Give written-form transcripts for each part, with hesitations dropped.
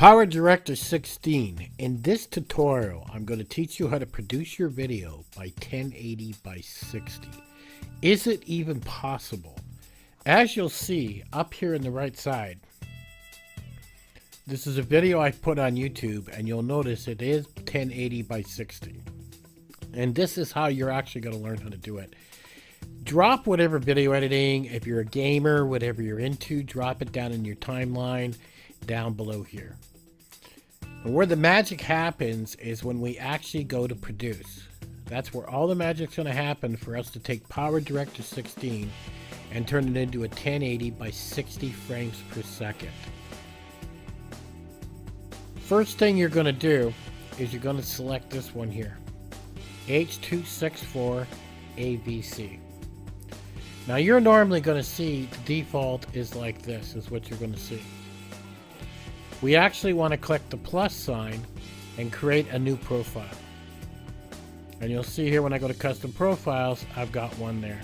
PowerDirector 16. In this tutorial, I'm going to teach you how to produce your video by 1080 by 60. Is it even possible? As you'll see up here on the right side, this is a video I put on YouTube, and you'll notice it is 1080 by 60. And this is how you're actually going to learn how to do it. Drop whatever video editing, if you're a gamer, whatever you're into, drop it down in your timeline down below here. And where the magic happens is when we actually go to produce. That's where all the magic's going to happen for us to take PowerDirector 16 and turn it into a 1080 by 60 frames per second. First thing you're going to do is you're going to select this one here, H264 AVC. Now you're normally going to see the default is like this, is what you're going to see. We actually want to click the plus sign and create a new profile. And you'll see here when I go to custom profiles, I've got one there.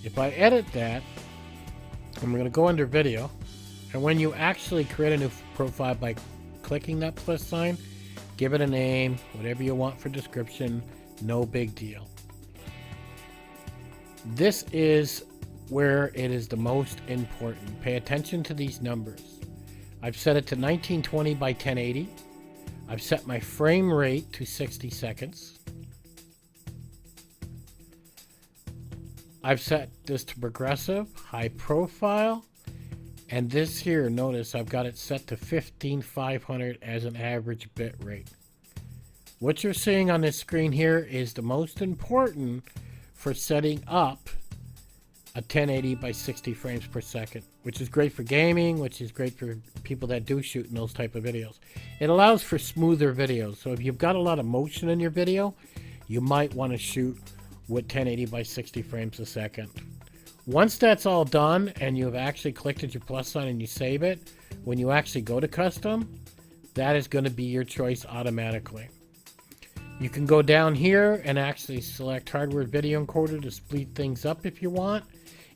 If I edit that, I'm going to go under video. And when you actually create a new profile by clicking that plus sign, give it a name, whatever you want for description, no big deal. This is where it is the most important. Pay attention to these numbers. I've set it to 1920 by 1080. I've set my frame rate to 60 seconds. I've set this to progressive, high profile, and this here, notice I've got it set to 15500 as an average bit rate. What you're seeing on this screen here is the most important for setting up a 1080 by 60 frames per second, which is great for gaming, which is great for people that do shoot in those type of videos. It allows for smoother videos. So if you've got a lot of motion in your video, you might want to shoot with 1080 by 60 frames a second. Once that's all done and you've actually clicked at your plus sign and you save it, when you actually go to custom, that is going to be your choice automatically. You can go down here and actually select hardware video encoder to speed things up if you want.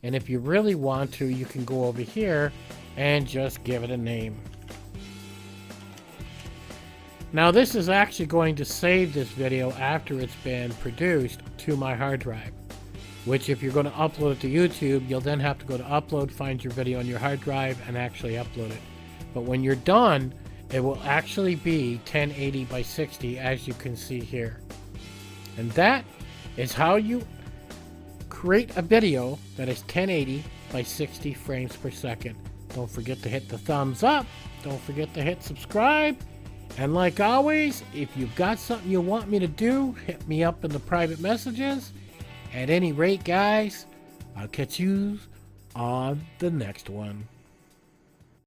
And if you really want to, you can go over here and just give it a name. Now this is actually going to save this video after it's been produced to my hard drive, which if you're going to upload it to YouTube, you'll then have to go to upload, find your video on your hard drive, and actually upload it. But when you're done, it will actually be 1080 by 60, as you can see here. And that is how you create a video that is 1080 by 60 frames per second. Don't forget to hit the thumbs up. Don't forget to hit subscribe. And like always, if you've got something you want me to do, hit me up in the private messages. At any rate, guys, I'll catch you on the next one.